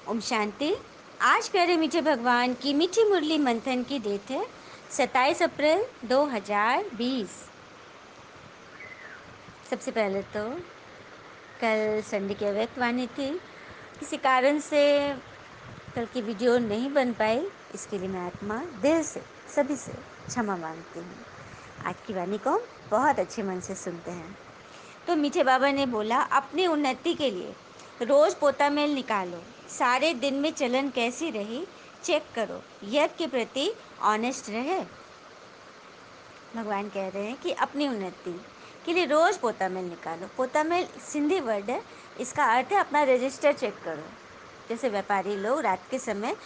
ओम शांति। आज प्यारे मीठे भगवान की मीठी मुरली मंथन की डेट है 27 अप्रैल 2020। सबसे पहले तो कल संडे की अव्यक्त वाणी थी, किसी कारण से कल की वीडियो नहीं बन पाई। इसके लिए मैं आत्मा दिल से सभी से क्षमा मांगती हूँ। आज की वाणी को हम बहुत अच्छे मन से सुनते हैं। तो मीठे बाबा ने बोला, अपनी उन्नति के लिए रोज पोता मेल निकालो, सारे दिन में चलन कैसी रही चेक करो, यज्ञ के प्रति ऑनेस्ट रहे। भगवान कह रहे हैं कि अपनी उन्नति के लिए रोज पोता मेल निकालो। पोता मेल सिंधी वर्ड है, इसका अर्थ है अपना रजिस्टर चेक करो। जैसे व्यापारी लोग रात के समय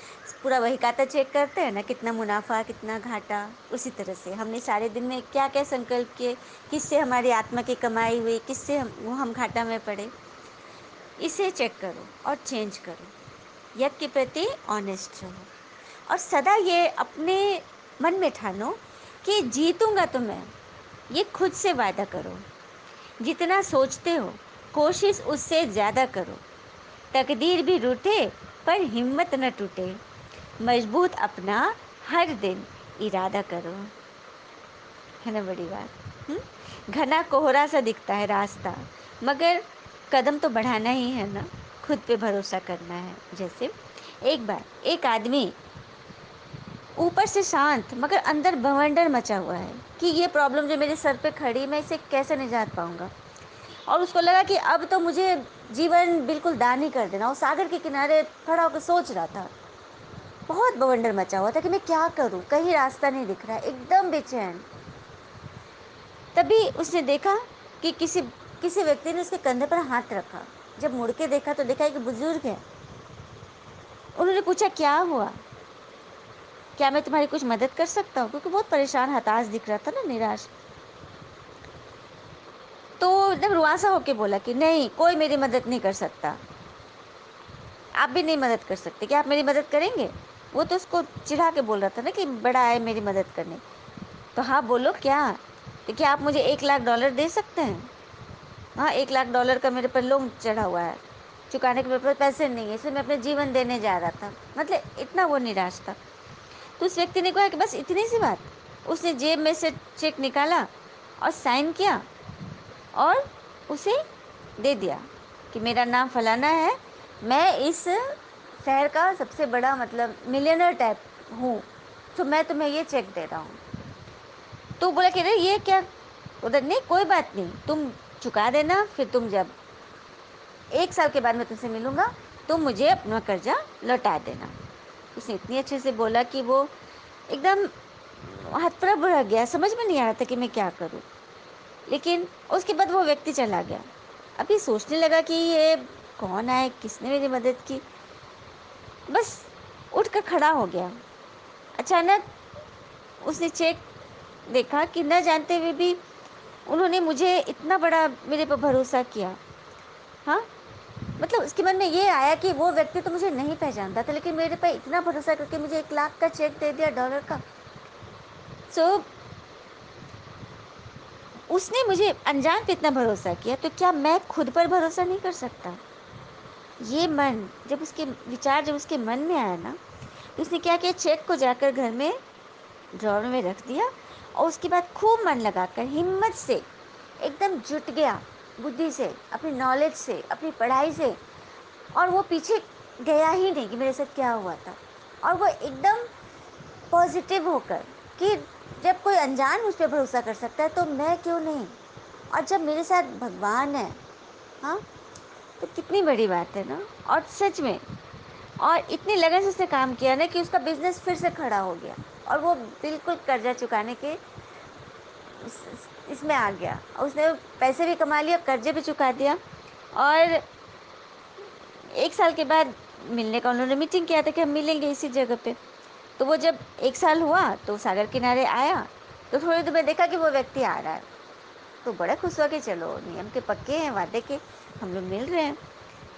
पूरा वही खाता चेक करते हैं ना, कितना मुनाफा कितना घाटा। उसी तरह से हमने सारे दिन में क्या क्या संकल्प किए, किससे हमारी आत्मा की कमाई हुई, किससे हम घाटा में पड़े, इसे चेक करो और चेंज करो। यज्ञ के प्रति ऑनेस्ट रहो और सदा ये अपने मन में ठानो कि जीतूंगा तो मैं। ये खुद से वादा करो। जितना सोचते हो कोशिश उससे ज़्यादा करो। तकदीर भी रूठे पर हिम्मत न टूटे। मजबूत अपना हर दिन इरादा करो। है ना बड़ी बात। घना कोहरा सा दिखता है रास्ता, मगर कदम तो बढ़ाना ही है ना, खुद पे भरोसा करना है। जैसे एक बार एक आदमी ऊपर से शांत मगर अंदर बवंडर मचा हुआ है कि ये प्रॉब्लम जो मेरे सर पे खड़ी, मैं इसे कैसे निजात पाऊंगा। और उसको लगा कि अब तो मुझे जीवन बिल्कुल दान ही कर देना। वो सागर के किनारे खड़ा होकर सोच रहा था, बहुत बवंडर मचा हुआ था कि मैं क्या करूं, कहीं रास्ता नहीं दिख रहा है, एकदम बेचैन। तभी उसने देखा कि किसी किसी व्यक्ति ने उसके कंधे पर हाथ रखा। जब मुड़ के देखा तो देखा एक बुजुर्ग है। उन्होंने पूछा, क्या हुआ, क्या मैं तुम्हारी कुछ मदद कर सकता हूँ? क्योंकि बहुत परेशान हताश दिख रहा था ना, निराश। तो एकदम रुआसा होके बोला कि नहीं, कोई मेरी मदद नहीं कर सकता, आप भी नहीं मदद कर सकते, क्या आप मेरी मदद करेंगे? वो तो उसको चिढ़ा के बोल रहा था ना कि बड़ा है मेरी मदद करने। तो हाँ बोलो क्या, तो क्या आप मुझे $1,00,000 दे सकते हैं? हाँ, $1,00,000 का मेरे पर लोन चढ़ा हुआ है, चुकाने के मेरे पास पैसे नहीं है, इसलिए मैं अपने जीवन देने जा रहा था। मतलब इतना वो निराश था। तो उस व्यक्ति ने कहा कि बस इतनी सी बात। उसने जेब में से चेक निकाला और साइन किया और उसे दे दिया कि मेरा नाम फलाना है, मैं इस शहर का सबसे बड़ा मतलब मिलियनर टाइप हूँ, तो मैं तुम्हें ये चेक दे रहा हूँ। तो बोला कि अरे ये क्या, उधर नहीं, कोई बात नहीं, तुम चुका देना, फिर तुम जब 1 साल के बाद मैं तुमसे मिलूंगा, तुम मुझे अपना कर्जा लौटा देना। उसने इतनी अच्छे से बोला कि वो एकदम हतप्रभ रह गया, समझ में नहीं आ रहा था कि मैं क्या करूं। लेकिन उसके बाद वो व्यक्ति चला गया। अभी सोचने लगा कि ये कौन आए, किसने मेरी मदद की। बस उठकर खड़ा हो गया। अचानक उसने चेक देखा कि न जानते हुए भी उन्होंने मुझे इतना बड़ा मेरे पर भरोसा किया। हाँ, मतलब उसके मन में ये आया कि वो व्यक्ति तो मुझे नहीं पहचानता था, लेकिन मेरे पर इतना भरोसा करके मुझे 1,00,000 का चेक दे दिया, डॉलर का। सो उसने मुझे अनजान पे इतना भरोसा किया, तो क्या मैं खुद पर भरोसा नहीं कर सकता? ये मन जब उसके विचार जब उसके मन में आया ना, तो उसने क्या किया, चेक को जाकर घर में ड्रॉअर में रख दिया और उसके बाद खूब मन लगाकर हिम्मत से एकदम जुट गया, बुद्धि से, अपनी नॉलेज से, अपनी पढ़ाई से। और वो पीछे गया ही नहीं कि मेरे साथ क्या हुआ था। और वो एकदम पॉजिटिव होकर कि जब कोई अनजान मुझ पर भरोसा कर सकता है तो मैं क्यों नहीं। और जब मेरे साथ भगवान है, हाँ, तो कितनी बड़ी बात है ना। और सच में, और इतनी लगन से उसने काम किया ना कि उसका बिजनेस फिर से खड़ा हो गया और वो बिल्कुल कर्जा चुकाने के इसमें आ गया। उसने पैसे भी कमा लिया, कर्जे भी चुका दिया। और 1 साल के बाद मिलने का उन्होंने मीटिंग किया था कि हम मिलेंगे इसी जगह पे। तो वो जब 1 साल हुआ तो सागर किनारे आया, तो थोड़ी देर में देखा कि वो व्यक्ति आ रहा है। तो बड़ा खुश हुआ कि चलो नियम के पक्के हैं, वादे के, हम लोग मिल रहे हैं,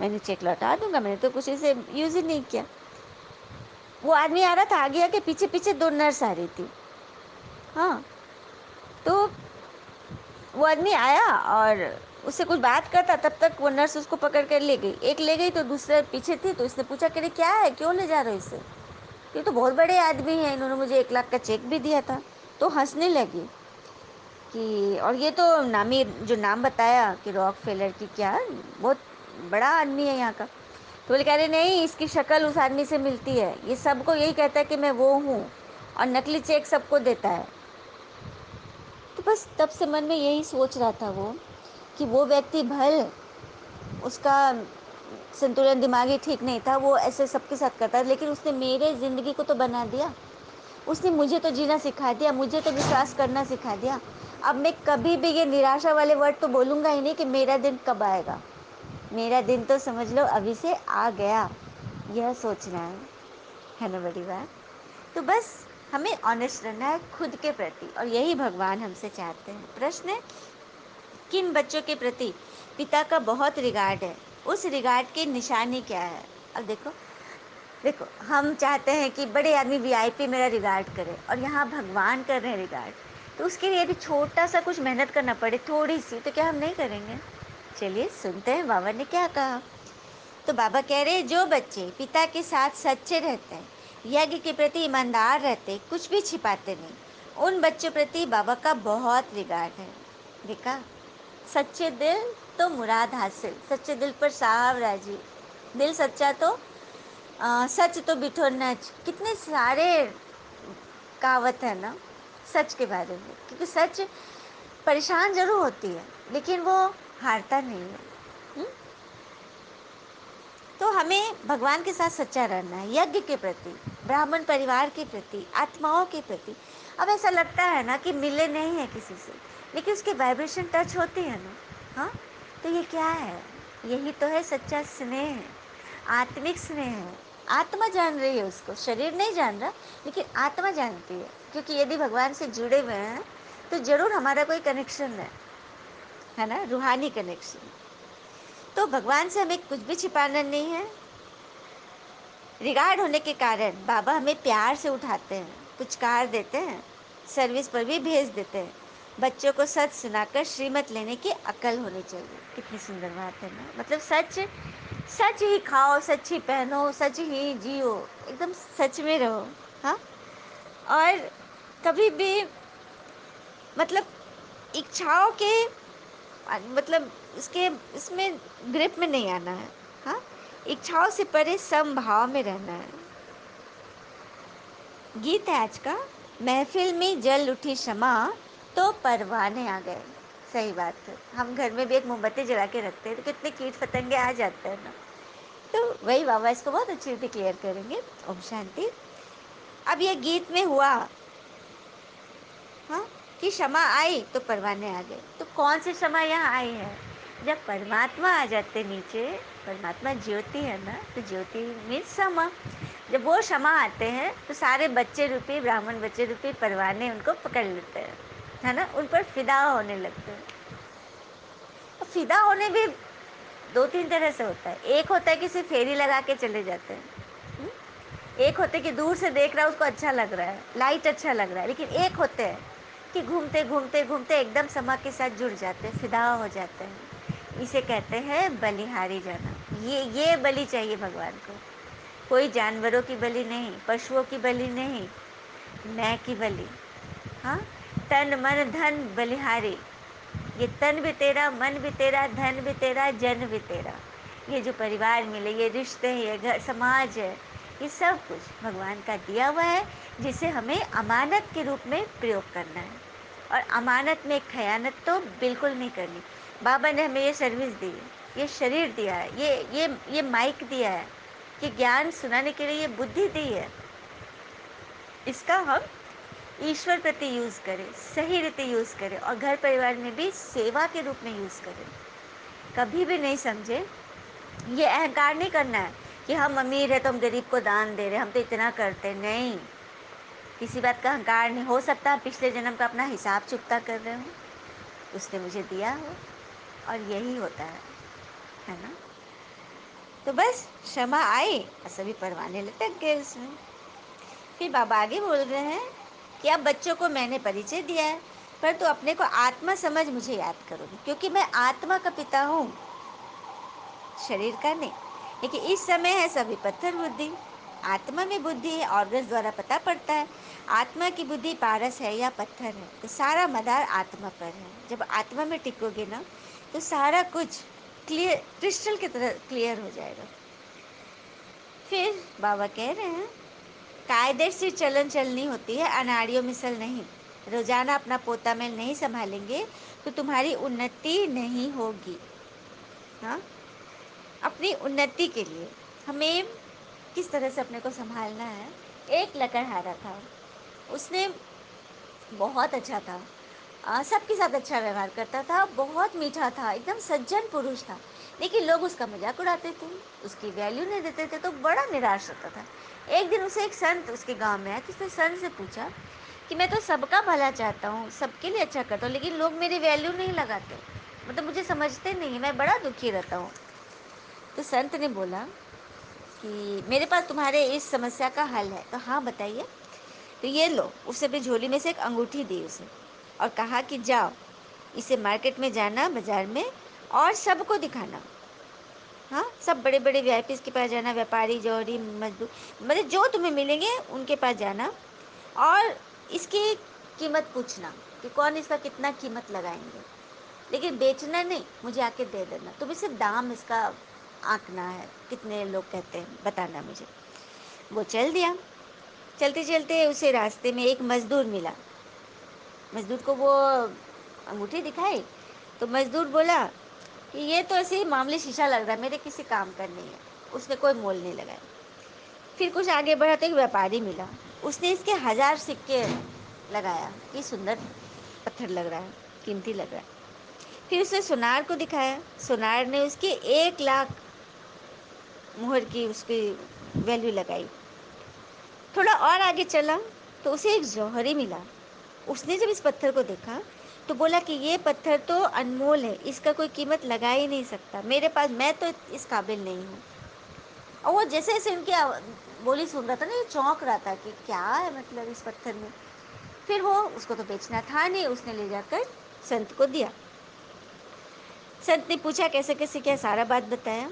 मैंने चेक लौटा दूंगा, मैंने तो कुछ इसे यूज ही नहीं किया। वो आदमी आ रहा था, आगे आगे पीछे पीछे 2 नर्स आ रही थी। हाँ, तो वो आदमी आया और उससे कुछ बात करता, तब तक वो नर्स उसको पकड़ कर ले गई। एक ले गई तो दूसरे पीछे थी, तो इसने पूछा कि क्या है, क्यों ले जा रहे हो इसे? ये तो बहुत बड़े आदमी हैं, इन्होंने मुझे 1 लाख का चेक भी दिया था। तो हंसने लगी कि, और ये तो नामी जो नाम बताया कि रॉकफेलर की, क्या बहुत बड़ा आदमी है यहाँ का। तो बोले, कह रहे नहीं, इसकी शक्ल उस आदमी से मिलती है, ये सबको यही कहता है कि मैं वो हूँ, और नकली चेक सबको देता है। तो बस तब से मन में यही सोच रहा था वो, कि वो व्यक्ति भल उसका संतुलन दिमागी ठीक नहीं था, वो ऐसे सबके साथ करता है, लेकिन उसने मेरे ज़िंदगी को तो बना दिया। उसने मुझे तो जीना सिखा दिया, मुझे तो विश्वास करना सिखा दिया। अब मैं कभी भी ये निराशा वाले वर्ड तो बोलूँगा ही नहीं कि मेरा दिन कब आएगा। मेरा दिन तो समझ लो अभी से आ गया, यह सोचना है ना बड़ी बात। तो बस हमें ऑनेस्ट रहना है खुद के प्रति, और यही भगवान हमसे चाहते हैं। प्रश्न है, किन बच्चों के प्रति पिता का बहुत रिगार्ड है, उस रिगार्ड की निशानी क्या है? अब देखो देखो, हम चाहते हैं कि बड़े आदमी वीआईपी मेरा रिगार्ड करे, और यहाँ भगवान कर रहे हैं रिगार्ड, तो उसके लिए यदि छोटा सा कुछ मेहनत करना पड़े, थोड़ी सी, तो क्या हम नहीं करेंगे? चलिए सुनते हैं बाबा ने क्या कहा। तो बाबा कह रहे हैं, जो बच्चे पिता के साथ सच्चे रहते हैं, यज्ञ के प्रति ईमानदार रहते, कुछ भी छिपाते नहीं, उन बच्चों प्रति बाबा का बहुत रिगार्ड है। देखा, सच्चे दिल तो मुराद हासिल, सच्चे दिल पर साहब राजी, दिल सच्चा तो सच तो बिठो नच, कितने सारे कहावत है ना सच के बारे में, क्योंकि सच परेशान जरूर होती है, लेकिन वो हारता नहीं है। हुँ? तो हमें भगवान के साथ सच्चा रहना है, यज्ञ के प्रति, ब्राह्मण परिवार के प्रति, आत्माओं के प्रति। अब ऐसा लगता है ना कि मिले नहीं है किसी से, लेकिन उसके वाइब्रेशन टच होती है ना। हाँ, तो ये क्या है? यही तो है सच्चा स्नेह, आत्मिक स्नेह है। आत्मा जान रही है उसको, शरीर नहीं जान रहा, लेकिन आत्मा जानती है, क्योंकि यदि भगवान से जुड़े हुए हैं तो जरूर हमारा कोई कनेक्शन है ना, रूहानी कनेक्शन। तो भगवान से हमें कुछ भी छिपाना नहीं है। रिगार्ड होने के कारण बाबा हमें प्यार से उठाते हैं, पुचकार देते हैं, सर्विस पर भी भेज देते हैं। बच्चों को सच सुनाकर श्रीमत लेने की अकल होनी चाहिए। कितनी सुंदर बात है ना, मतलब सच सच ही खाओ, सच ही पहनो, सच ही जियो, एकदम सच में रहो। हाँ, और कभी भी मतलब इच्छाओं के मतलब इसके इसमें ग्रिप में नहीं आना है। हाँ, इच्छाओं से परे समभाव में रहना है। गीत है आज का, महफिल में जल उठी शमा तो परवाने आ गए। सही बात है, हम घर में भी एक मोमबत्ती जला के रखते हैं तो कितने कीट पतंगे आ जाते हैं ना। तो वही बाबा इसको बहुत अच्छी रीति क्लियर करेंगे। ओम शांति। अब ये गीत में हुआ, हाँ, कि क्षमा आई तो परवाने आ गए। तो कौन सी क्षमा यहाँ आई है? जब परमात्मा आ जाते नीचे, परमात्मा ज्योति है ना, तो ज्योति मीन्स क्षमा। जब वो क्षमा आते हैं तो सारे बच्चे रूपी, ब्राह्मण बच्चे रूपी परवाने उनको पकड़ लेते हैं, है ना, उन पर फिदा होने लगते हैं। और फिदा होने भी 2-3 तरह से होता है। एक होता है कि सिर्फ फेरी लगा के चले जाते हैं। हुँ? एक होते हैं कि दूर से देख रहा है, उसको अच्छा लग रहा है, लाइट अच्छा लग रहा है। लेकिन एक होते हैं कि घूमते घूमते घूमते एकदम समा के साथ जुड़ जाते हैं, फिदा हो जाते हैं। इसे कहते हैं बलिहारी जाना। ये बलि चाहिए भगवान को, कोई जानवरों की बलि नहीं, पशुओं की बलि नहीं, मैं की बलि। हाँ, तन मन धन बलिहारी। ये तन भी तेरा, मन भी तेरा, धन भी तेरा, जन भी तेरा। ये जो परिवार मिले, ये रिश्ते हैं, ये घर समाज है, ये सब कुछ भगवान का दिया हुआ है, जिसे हमें अमानत के रूप में प्रयोग करना है। और अमानत में खयानत तो बिल्कुल नहीं करनी। बाबा ने हमें ये सर्विस दी है, ये शरीर दिया है, ये माइक दिया है, कि ज्ञान सुनाने के लिए ये बुद्धि दी है। इसका हम ईश्वर प्रति यूज़ करें, सही रीति यूज़ करें, और घर परिवार में भी सेवा के रूप में यूज़ करें। कभी भी नहीं समझे ये अहंकार नहीं करना है कि हम अमीर है तो हम गरीब को दान दे रहे हैं, हम तो इतना करते नहीं। किसी बात का अहंकार नहीं। हो सकता पिछले जन्म का अपना हिसाब चुकता कर रहे हो, उसने मुझे दिया हो, और यही होता है ना। तो बस क्षमा आई और सभी परवाने लटक गए उसमें। फिर बाबा आगे बोल रहे हैं कि अब बच्चों को मैंने परिचय दिया है, परंतु अपने को आत्मा समझ मुझे याद करोगे, क्योंकि मैं आत्मा का पिता हूँ, शरीर का नहीं। लेकिन इस समय है सभी पत्थर बुद्धि। आत्मा में बुद्धि है, ऑर्गन्स द्वारा पता पड़ता है आत्मा की बुद्धि पारस है या पत्थर है। तो सारा मदार आत्मा पर है। जब आत्मा में टिकोगे ना, तो सारा कुछ क्लियर, क्रिस्टल की तरह क्लियर हो जाएगा। फिर बाबा कह रहे हैं, कायदे से चलन चलनी होती है, अनाड़ियों मिसल नहीं। रोजाना अपना पोता मेल नहीं संभालेंगे तो तुम्हारी उन्नति नहीं होगी। हाँ, अपनी उन्नति के लिए हमें किस तरह से अपने को संभालना है। एक लकड़हारा था, उसने बहुत अच्छा था, सबके साथ अच्छा व्यवहार करता था, बहुत मीठा था, एकदम सज्जन पुरुष था। लेकिन लोग उसका मजाक उड़ाते थे, उसकी वैल्यू नहीं देते थे, तो बड़ा निराश होता था। एक दिन उसे एक संत उसके गांव में आया, तो उसने संत से पूछा कि मैं तो सबका भला चाहता हूँ, सबके लिए अच्छा करता हूँ, लेकिन लोग मेरी वैल्यू नहीं लगाते, मतलब मुझे समझते नहीं, मैं बड़ा दुखी रहता हूँ। तो संत ने बोला कि मेरे पास तुम्हारे इस समस्या का हल है। तो हाँ बताइए। तो ये लो, उसने अपनी झोली में से एक अंगूठी दी उसे और कहा कि जाओ, इसे मार्केट में जाना, बाजार में, और सबको दिखाना। हाँ, सब बड़े बड़े वीआईपीज के पास जाना, व्यापारी, जौहरी, मजदूर, मतलब जो तुम्हें मिलेंगे उनके पास जाना, और इसकी कीमत पूछना कि कौन इसका कितना कीमत लगाएंगे। लेकिन बेचना नहीं, मुझे आके दे देना, तुम्हें सिर्फ दाम इसका आंकना है, कितने लोग कहते हैं बताना मुझे। वो चल दिया। चलते चलते उसे रास्ते में एक मजदूर मिला। मजदूर को वो अंगूठी दिखाई, तो मजदूर बोला कि ये तो ऐसे ही मामूली शीशा लग रहा है, मेरे किसी काम का नहीं है। उसने कोई मोल नहीं लगाया। फिर कुछ आगे बढ़ा तो एक व्यापारी मिला, उसने इसके 1000 सिक्के लगाया, ये सुंदर पत्थर लग रहा है, कीमती लग रहा है। फिर उसने सुनार को दिखाया, सुनार ने उसकी 1 लाख मुहर की उसकी वैल्यू लगाई। थोड़ा और आगे चला तो उसे एक जौहरी मिला। उसने जब इस पत्थर को देखा तो बोला कि ये पत्थर तो अनमोल है, इसका कोई कीमत लगा ही नहीं सकता, मेरे पास, मैं तो इस काबिल नहीं हूँ। और वो जैसे जैसे उनकी बोली सुन रहा था ना, ये चौंक रहा था कि क्या है मतलब इस पत्थर में। फिर वो, उसको तो बेचना था नहीं, उसने ले जाकर संत को दिया। संत ने पूछा कैसे कैसे क्या, सारा बात बताया।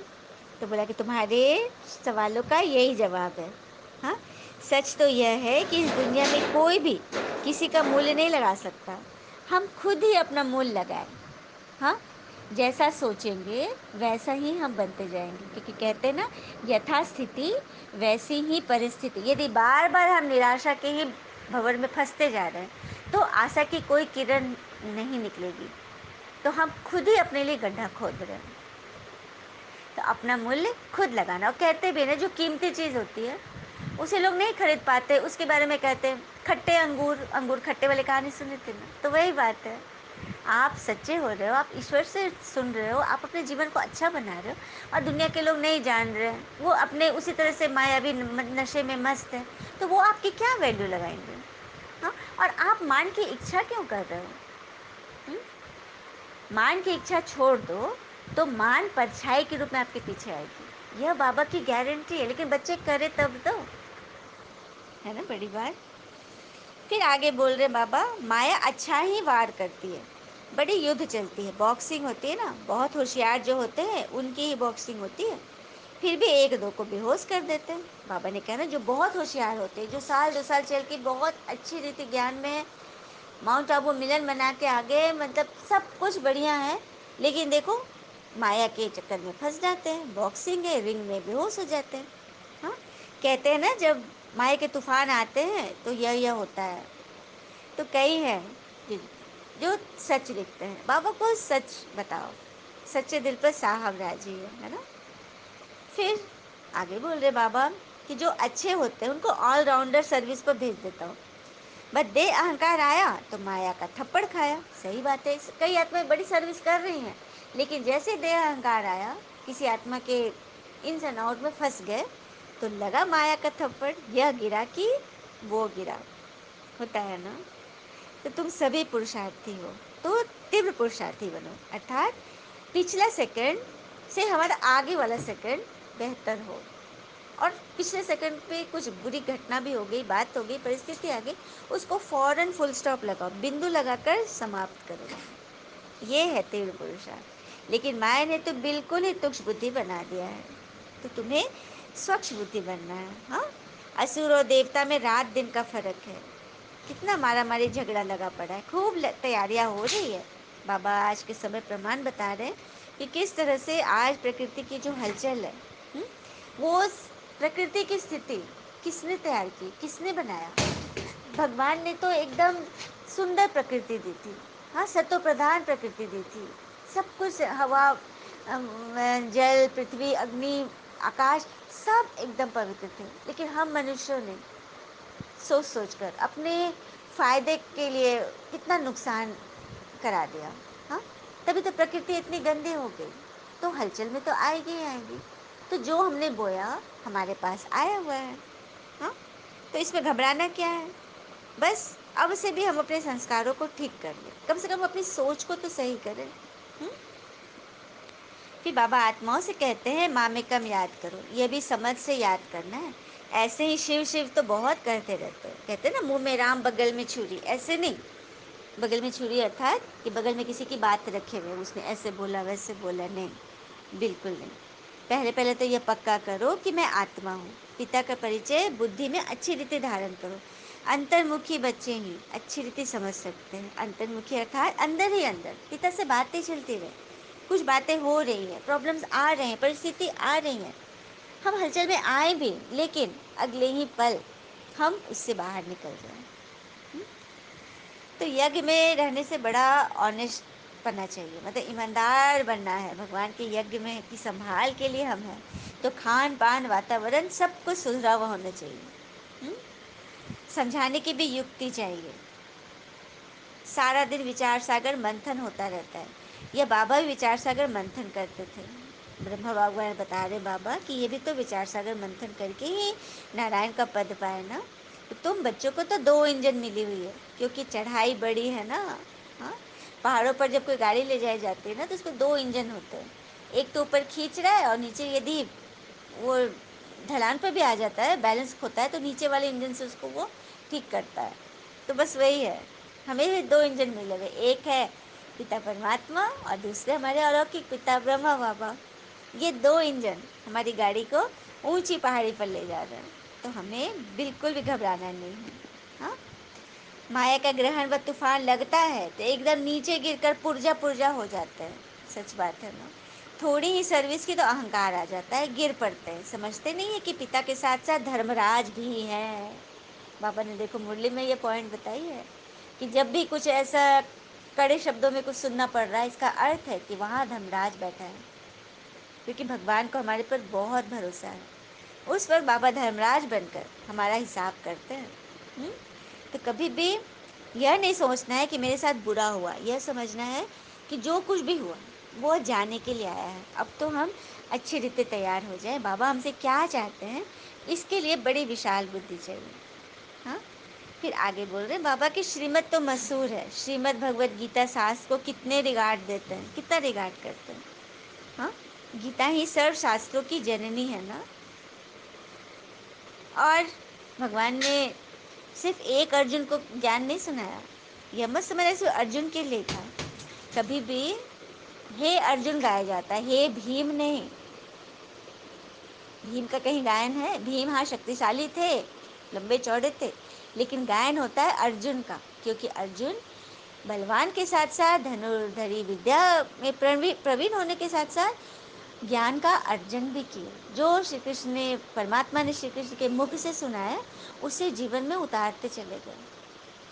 तो बोला कि तुम्हारे सवालों का यही जवाब है। हाँ, सच तो यह है कि इस दुनिया में कोई भी किसी का मूल्य नहीं लगा सकता, हम खुद ही अपना मूल्य लगाएं। हाँ, जैसा सोचेंगे वैसा ही हम बनते जाएंगे, क्योंकि कहते हैं ना, यथास्थिति वैसी ही परिस्थिति। यदि बार बार हम निराशा के ही भंवर में फंसते जा रहे हैं तो आशा की कोई किरण नहीं निकलेगी, तो हम खुद ही अपने लिए गड्ढा खोद रहे हैं। तो अपना मूल्य खुद लगाना। और कहते भी ना, जो कीमती चीज़ होती है उसे लोग नहीं खरीद पाते, उसके बारे में कहते हैं खट्टे अंगूर, अंगूर खट्टे वाली कहानी सुनी थी ना, तो वही बात है। आप सच्चे हो रहे हो, आप ईश्वर से सुन रहे हो, आप अपने जीवन को अच्छा बना रहे हो, और दुनिया के लोग नहीं जान रहे हैं, वो अपने उसी तरह से मायावी नशे में मस्त है, तो वो आपकी क्या वैल्यू लगाएंगे। हाँ, और आप मान की इच्छा क्यों कर रहे हो। हुँ? मान की इच्छा छोड़ दो तो मान परछाई के रूप में आपके पीछे आएगी, यह बाबा की गारंटी है। लेकिन बच्चे करे तब तो, है ना बड़ी बात। फिर आगे बोल रहे बाबा, माया अच्छा ही वार करती है, बड़ी युद्ध चलती है, बॉक्सिंग होती है ना, बहुत होशियार जो होते हैं उनकी ही बॉक्सिंग होती है, फिर भी एक दो को बेहोश कर देते हैं। बाबा ने कहा ना, जो बहुत होशियार होते हैं, जो साल 2 साल चल के बहुत अच्छी रीति ज्ञान में माउंट आबू मिलन बना के आगे, मतलब सब कुछ बढ़िया है, लेकिन देखो माया के चक्कर में फंस जाते हैं, बॉक्सिंग है, रिंग में बेहोश हो जाते हैं। हाँ, कहते हैं ना, जब माया के तूफान आते हैं तो यह होता है। तो कई हैं जो जो सच लिखते हैं, बाबा को सच बताओ, सच्चे दिल पर साहब राजी है ना। फिर आगे बोल रहे बाबा कि जो अच्छे होते हैं उनको ऑलराउंडर सर्विस पर भेज देता हूँ, बस दे अहंकार आया तो माया का थप्पड़ खाया। सही बात है, कई आत्माएं बड़ी सर्विस कर रही हैं, लेकिन जैसे दे अहंकार आया, किसी आत्मा के इन एंड आउट में फंस गए, तो लगा माया का थप्पड़, यह गिरा कि वो गिरा। होता है ना। तो तुम सभी पुरुषार्थी हो, तो तीव्र पुरुषार्थी बनो, अर्थात पिछला सेकंड से हमारा आगे वाला सेकंड बेहतर हो। और पिछले सेकंड पे कुछ बुरी घटना भी हो गई, बात हो गई, परिस्थिति आ गई, उसको फ़ौरन फुल स्टॉप लगाओ, बिंदु लगाकर समाप्त करो। ये है तीव्र पुरुषार्थ। लेकिन माया ने तो बिल्कुल ही तुक्ष बुद्धि बना दिया है, तो तुम्हें स्वच्छ बुद्धि बनना है। हाँ, असुर और देवता में रात दिन का फर्क है। कितना मारा मारी झगड़ा लगा पड़ा है, खूब तैयारियां हो रही है। बाबा आज के समय प्रमाण बता रहे हैं कि किस तरह से आज प्रकृति की जो हलचल है, वो प्रकृति की स्थिति किसने तैयार की, किसने बनाया? भगवान ने तो एकदम सुंदर प्रकृति दी थी। हाँ, सतो प्रधान प्रकृति दी थी। सब कुछ, हवा, जल, पृथ्वी, अग्नि, आकाश, सब एकदम पवित्र थे। लेकिन हम मनुष्यों ने सोच सोच कर अपने फायदे के लिए कितना नुकसान करा दिया। हाँ, तभी तो प्रकृति इतनी गंदी हो गई। तो हलचल में तो आएगी ही आएगी। तो जो हमने बोया हमारे पास आया हुआ है। हाँ, तो इसमें घबराना क्या है? बस अब से भी हम अपने संस्कारों को ठीक कर लें, कम से कम अपनी सोच को तो सही करें। हुँ? फिर बाबा आत्माओं से कहते हैं, माँ में कम याद करो, यह भी समझ से याद करना है। ऐसे ही शिव शिव तो बहुत करते रहते हैं। कहते हैं ना, मुंह में राम बगल में छुरी, ऐसे नहीं। बगल में छुरी अर्थात कि बगल में किसी की बात रखे हुए, उसने ऐसे बोला वैसे बोला, नहीं, बिल्कुल नहीं। पहले पहले तो यह पक्का करो कि मैं आत्मा हूँ। पिता का परिचय बुद्धि में अच्छी रीति धारण करो। अंतर्मुखी बच्चे ही अच्छी रीति समझ सकते हैं। अंतर्मुखी अर्थात अंदर ही अंदर पिता से बातें चलती रहे, कुछ बातें हो रही हैं, प्रॉब्लम्स आ रहे हैं, परिस्थिति आ रही हैं, हम हलचल में आए भी, लेकिन अगले ही पल हम उससे बाहर निकल जाएं। तो यज्ञ में रहने से बड़ा ऑनेस्ट बनना चाहिए, मतलब ईमानदार बनना है। भगवान के यज्ञ में की संभाल के लिए हम हैं, तो खान पान, वातावरण सब कुछ सुधरा हुआ होना चाहिए। हुँ? समझाने की भी युक्ति चाहिए। सारा दिन विचार सागर मंथन होता रहता है। यह बाबा भी विचार सागर मंथन करते थे। ब्रह्मा भगवान बता रहे बाबा कि ये भी तो विचार सागर मंथन करके ही नारायण का पद पाए ना। तो तुम बच्चों को तो 2 इंजन मिली हुई है, क्योंकि चढ़ाई बड़ी है ना। हाँ, पहाड़ों पर जब कोई गाड़ी ले जाई जाती है ना, तो उसको 2 इंजन होते हैं। एक तो ऊपर खींच रहा है, और नीचे यदि वो ढलान पर भी आ जाता है, बैलेंस खोता है, तो नीचे वाले इंजन से उसको वो ठीक करता है। तो बस वही है, हमें भी 2 इंजन मिले हुए, एक है पिता परमात्मा और दूसरे हमारे अलौकिक पिता ब्रह्मा बाबा। ये 2 इंजन हमारी गाड़ी को ऊंची पहाड़ी पर ले जा रहे हैं, तो हमें बिल्कुल भी घबराना नहीं है। हाँ, माया का ग्रहण व तूफान लगता है तो एकदम नीचे गिरकर पुर्जा पुर्जा हो जाते हैं। सच बात है ना। थोड़ी ही सर्विस की तो अहंकार आ जाता है, गिर पड़ते हैं। समझते नहीं है कि पिता के साथ साथ धर्मराज भी हैं। बाबा ने देखो मुरली में ये पॉइंट बताई है कि जब भी कुछ ऐसा कड़े शब्दों में कुछ सुनना पड़ रहा है, इसका अर्थ है कि वहाँ धर्मराज बैठा है, क्योंकि भगवान को हमारे पर बहुत भरोसा है। उस वक्त बाबा धर्मराज बनकर हमारा हिसाब करते हैं। हुँ? तो कभी भी यह नहीं सोचना है कि मेरे साथ बुरा हुआ, यह समझना है कि जो कुछ भी हुआ वो जाने के लिए आया है। अब तो हम अच्छी रीति तैयार हो जाएं। बाबा हमसे क्या चाहते हैं, इसके लिए बड़ी विशाल बुद्धि चाहिए। हाँ, फिर आगे बोल रहे हैं, बाबा की श्रीमत तो मशहूर है। श्रीमद् भगवत गीता शास्त्र को कितने रिगार्ड देते हैं, कितना रिगार्ड करते हैं। हाँ, गीता ही सर्व शास्त्रों की जननी है ना। और भगवान ने सिर्फ एक अर्जुन को ज्ञान नहीं सुनाया। यह मत समझना सिर्फ अर्जुन के लिए था। कभी भी हे अर्जुन गाया जाता है, हे भीम नहीं। भीम का कहीं गायन है? भीम हाँ शक्तिशाली थे, लंबे चौड़े थे, लेकिन गायन होता है अर्जुन का, क्योंकि अर्जुन बलवान के साथ साथ धनुर्धरी विद्या में प्रवीण होने के साथ साथ ज्ञान का अर्जन भी किए। जो श्री कृष्ण ने, परमात्मा ने श्री कृष्ण के मुख से सुना है, उसे जीवन में उतारते चले गए।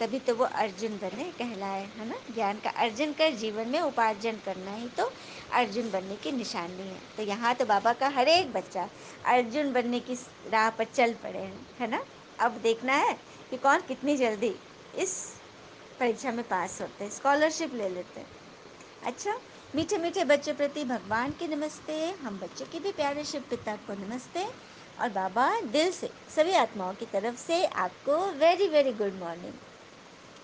तभी तो वो अर्जुन बने, कहलाए, है ना। ज्ञान का अर्जन कर जीवन में उपार्जन करना ही तो अर्जुन बनने की निशानी है। तो यहाँ तो बाबा का हर एक बच्चा अर्जुन बनने की राह पर चल पड़े हैं, है ना। अब देखना है कि कौन कितनी जल्दी इस परीक्षा में पास होते हैं, स्कॉलरशिप ले लेते हैं। अच्छा, मीठे मीठे बच्चों प्रति भगवान के नमस्ते। हम बच्चों के भी प्यारे शिव पिता को नमस्ते। और बाबा दिल से सभी आत्माओं की तरफ से आपको वेरी वेरी गुड मॉर्निंग।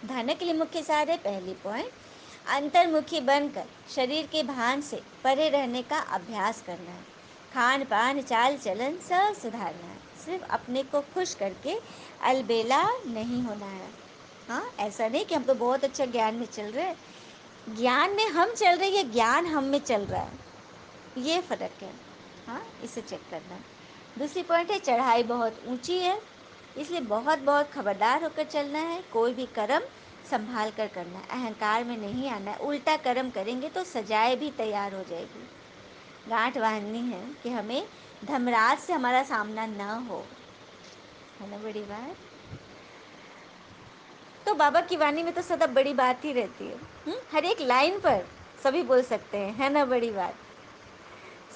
धारणा के लिए मुख्य सार है, पहली पॉइंट, अंतर्मुखी बनकर शरीर के भान से परे रहने का अभ्यास करना है। खान पान चाल चलन सब सुधारना है, सिर्फ अपने को खुश करके अलबेला नहीं होना है। हाँ, ऐसा नहीं कि हम तो बहुत अच्छा ज्ञान में चल रहे हैं, ज्ञान में हम चल रहे हैं या ज्ञान हम में चल रहा है, ये फ़र्क है। हाँ, इसे चेक करना। दूसरी पॉइंट है, चढ़ाई बहुत ऊंची है, इसलिए बहुत बहुत खबरदार होकर चलना है। कोई भी कर्म संभाल कर करना है, अहंकार में नहीं आना है। उल्टा कर्म करेंगे तो सजाएं भी तैयार हो जाएगी। गांठ बांधनी है कि हमें धर्मराज से हमारा सामना न हो, है ना बड़ी बात। तो बाबा की वाणी में तो सदा बड़ी बात ही रहती है। हर एक लाइन पर सभी बोल सकते हैं, है ना बड़ी बात,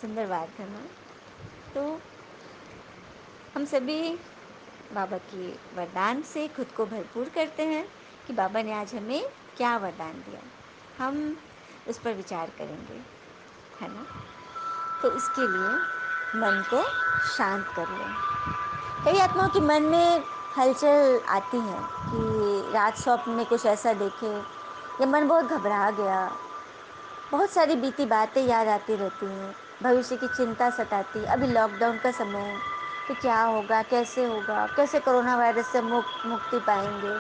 सुंदर बात है ना। तो हम सभी बाबा की वरदान से खुद को भरपूर करते हैं कि बाबा ने आज हमें क्या वरदान दिया, हम उस पर विचार करेंगे, है ना। तो इसके लिए मन को शांत कर लें। कई आत्माओं के मन में हलचल आती है कि रात स्वप्न में कुछ ऐसा देखे, या मन बहुत घबरा गया, बहुत सारी बीती बातें याद आती रहती हैं, भविष्य की चिंता सताती। अभी लॉकडाउन का समय है, तो क्या होगा, कैसे होगा, कैसे कोरोना वायरस से मुक्ति पाएंगे।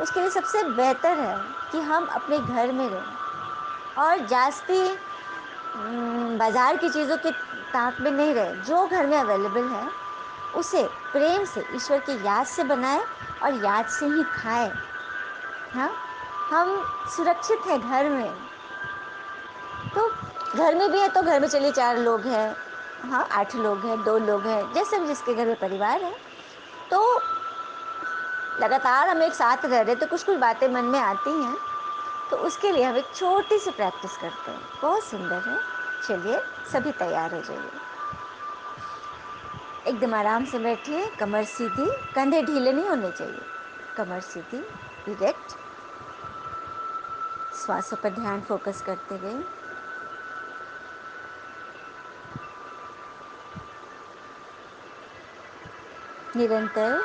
उसके लिए सबसे बेहतर है कि हम अपने घर में रहें और जास्ती बाज़ार की चीज़ों के ताक में नहीं रहें। जो घर में अवेलेबल है उसे प्रेम से ईश्वर की याद से बनाएं और याद से ही खाएं। हाँ, हम सुरक्षित हैं घर में। तो घर में भी है तो घर में चलिए 4 लोग हैं, हाँ 8 लोग हैं, 2 लोग हैं, जैसे भी जिसके घर में परिवार है, तो लगातार हम एक साथ रह रहे तो कुछ कुछ बातें मन में आती हैं। तो उसके लिए हम एक छोटी सी प्रैक्टिस करते हैं, बहुत सुंदर है। चलिए सभी तैयार हो जाइए, एकदम आराम से बैठिए, कमर सीधी, कंधे ढीले नहीं होने चाहिए, कमर सीधी इरेक्ट। श्वासों पर ध्यान फोकस करते गए, निरंतर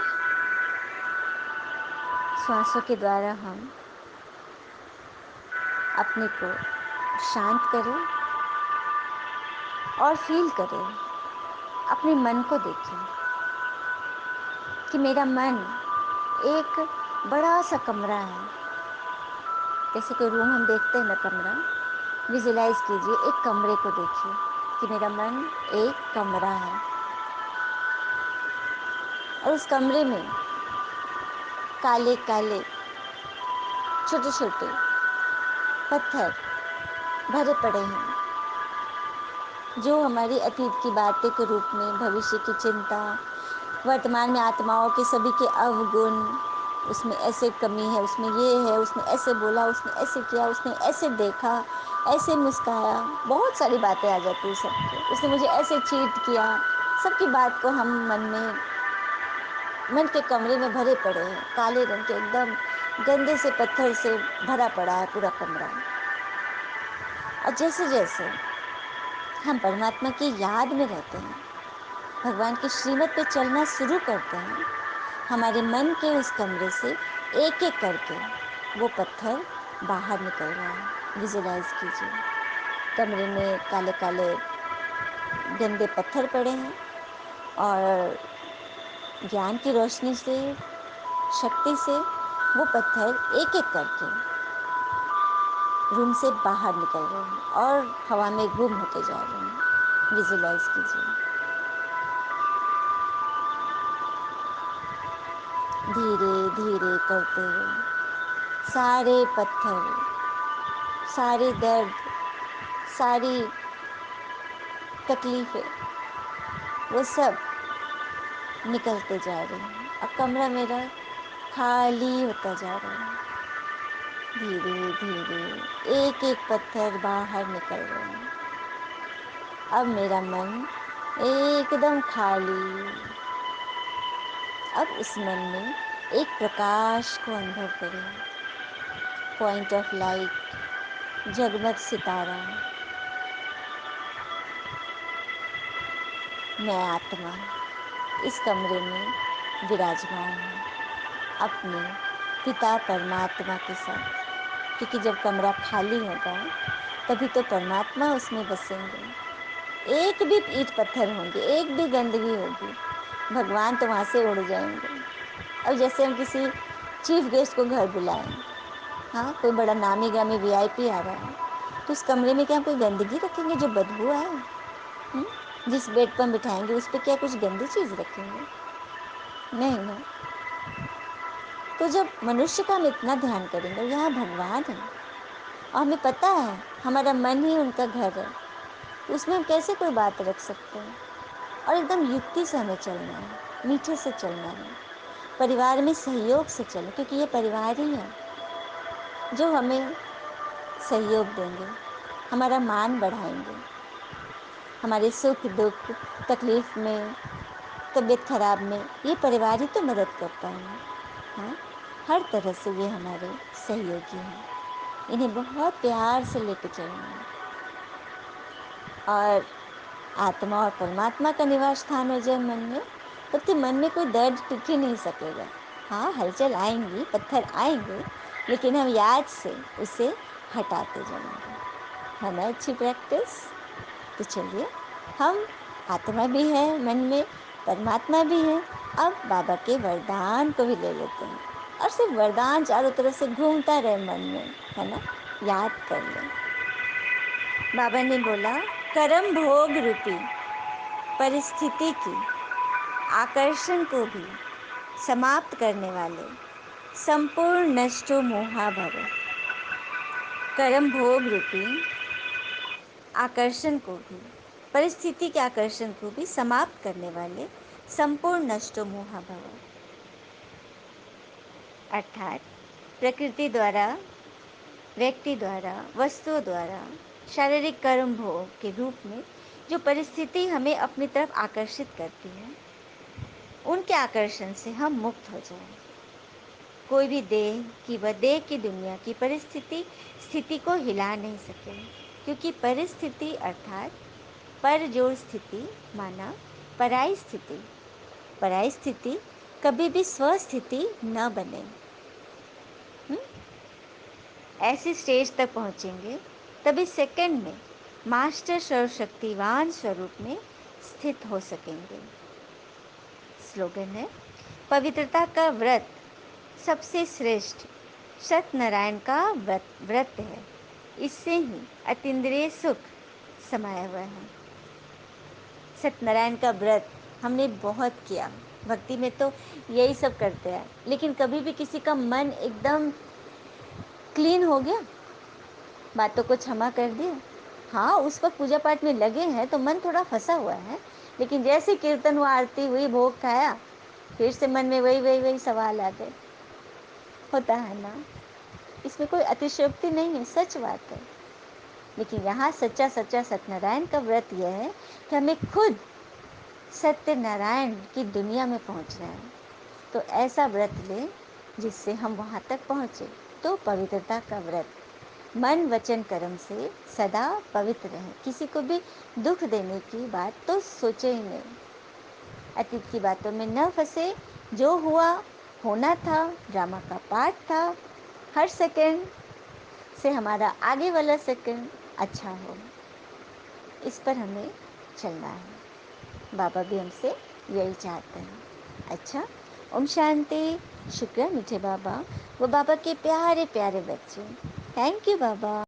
श्वासों के द्वारा हम अपने को शांत करें और फील करें, अपने मन को देखें कि मेरा मन एक बड़ा सा कमरा है। जैसे कोई रूम हम देखते हैं ना, कमरा विजुलाइज कीजिए, एक कमरे को देखिए कि मेरा मन एक कमरा है और उस कमरे में काले काले छोटे छोटे पत्थर भरे पड़े हैं, जो हमारी अतीत की बातें के रूप में, भविष्य की चिंता, वर्तमान में आत्माओं के सभी के अवगुण, उसमें ऐसे कमी है, उसमें ये है, उसने ऐसे बोला, उसने ऐसे किया, उसने ऐसे देखा, ऐसे मुस्काया, बहुत सारी बातें आ जाती है सबके, उसने मुझे ऐसे चीट किया, सबकी बात को हम मन के कमरे में भरे पड़े हैं। काले रंग के एकदम गंदे से पत्थर से भरा पड़ा है पूरा कमरा। और जैसे जैसे हम परमात्मा की याद में रहते हैं, भगवान की श्रीमत पे चलना शुरू करते हैं, हमारे मन के उस कमरे से एक एक करके वो पत्थर बाहर निकल रहा है। विजुलाइज कीजिए, कमरे में काले काले गंदे पत्थर पड़े हैं और ज्ञान की रोशनी से, शक्ति से वो पत्थर एक एक करके रूम से बाहर निकल रहे हैं और हवा में गुम होते जा रहे हैं। विजुलाइज कीजिए, धीरे धीरे करते हुए सारे पत्थर, सारे दर्द, सारी तकलीफ़ें, वो सब निकलते जा रहे हैं और कमरा मेरा खाली होता जा रहा है। धीरे धीरे एक एक पत्थर बाहर निकल रहे हैं। अब मेरा मन एकदम खाली। अब उस मन में एक प्रकाश को अनुभव करें, पॉइंट ऑफ लाइट, जगमग सितारा। मैं आत्मा इस कमरे में विराजमान हूँ अपने पिता परमात्मा के साथ, क्योंकि जब कमरा खाली होगा तभी तो परमात्मा उसमें बसेंगे। एक भी ईंट पत्थर होंगे, एक भी गंदगी होगी, भगवान तो वहाँ से उड़ जाएंगे। अब जैसे हम किसी चीफ गेस्ट को घर बुलाएं, हाँ, कोई बड़ा नामी गामी वीआईपी आ रहा है, तो उस कमरे में क्या हम कोई गंदगी रखेंगे जो बदबू आए? जिस बेड पर बिठाएंगे उस पर क्या कुछ गंदी चीज़ रखेंगे? नहीं ना। तो जब मनुष्य का हम इतना ध्यान करेंगे, यहाँ भगवान है और हमें पता है हमारा मन ही उनका घर है, तो उसमें हम कैसे कोई बात रख सकते हैं? और एकदम युक्ति से हमें चलना है, मीठे से चलना है, परिवार में सहयोग से चलें, क्योंकि ये परिवार ही है जो हमें सहयोग देंगे, हमारा मान बढ़ाएंगे, हमारे सुख दुख, तकलीफ़ में, तबीयत खराब में ये परिवार ही तो मदद करता है। हाँ, हर तरह से ये हमारे सहयोगी हैं, इन्हें बहुत प्यार से लेके चलना है। और आत्मा और परमात्मा का निवास स्थान हो जाए मन में, तब तो मन में कोई दर्द टिक ही नहीं सकेगा। हाँ, हलचल आएंगी, पत्थर आएंगे, लेकिन हम याद से उसे हटाते जाएंगे। है ना अच्छी प्रैक्टिस? तो चलिए, हम आत्मा भी है मन में, परमात्मा भी है। अब बाबा के वरदान को भी ले लेते हैं, और सिर्फ वरदान चारों तरफ से घूमता रहे मन में, है ना, याद कर लें। बाबा ने बोला, कर्म भोग रूपी परिस्थिति की आकर्षण को भी समाप्त करने वाले संपूर्ण नष्टो मोहा भव। कर्म भोग रूपी आकर्षण को भी, परिस्थिति के आकर्षण को भी समाप्त करने वाले संपूर्ण नष्टो मोहा भव। अर्थात प्रकृति द्वारा, व्यक्ति द्वारा, वस्तुओं द्वारा शारीरिक कर्म भोग के रूप में जो परिस्थिति हमें अपनी तरफ आकर्षित करती है, उनके आकर्षण से हम मुक्त हो जाएं। कोई भी देह की व देह की दुनिया की परिस्थिति स्थिति को हिला नहीं सके, क्योंकि परिस्थिति अर्थात पर जोड़ स्थिति माना पराई स्थिति, पराई स्थिति कभी भी स्वस्थिति न बने। ऐसी स्टेज तक पहुँचेंगे तभी सेकंड में मास्टर सर्वशक्तिवान स्वरूप में स्थित हो सकेंगे। स्लोगन है, पवित्रता का व्रत सबसे श्रेष्ठ सत्यनारायण का व्रत है, इससे ही अतीन्द्रिय सुख समाया हुआ है। सत्यनारायण का व्रत हमने बहुत किया, भक्ति में तो यही सब करते हैं, लेकिन कभी भी किसी का मन एकदम क्लीन हो गया, बातों को क्षमा कर दिया, हाँ उस वक्त पूजा पाठ में लगे हैं तो मन थोड़ा फंसा हुआ है, लेकिन जैसे कीर्तन हुआ, आरती हुई, भोग खाया, फिर से मन में वही वही वही सवाल आ गए। होता है ना, इसमें कोई अतिशयोक्ति नहीं है, सच बात है। लेकिन यहाँ सच्चा सच्चा सत्यनारायण का व्रत यह है कि हमें खुद सत्यनारायण की दुनिया में पहुँचना है। तो ऐसा व्रत लें जिससे हम वहाँ तक पहुँचे। तो पवित्रता का व्रत, मन वचन कर्म से सदा पवित्र रहें, किसी को भी दुख देने की बात तो सोचे ही नहीं, अतीत की बातों में न फंसे, जो हुआ होना था, ड्रामा का पार्ट था, हर सेकंड से हमारा आगे वाला सेकंड अच्छा हो, इस पर हमें चलना है। बाबा भी हमसे यही चाहते हैं। अच्छा, ओम शांति। शुक्र मीठे बाबा, वो बाबा के प्यारे प्यारे बच्चे। Thank you Baba.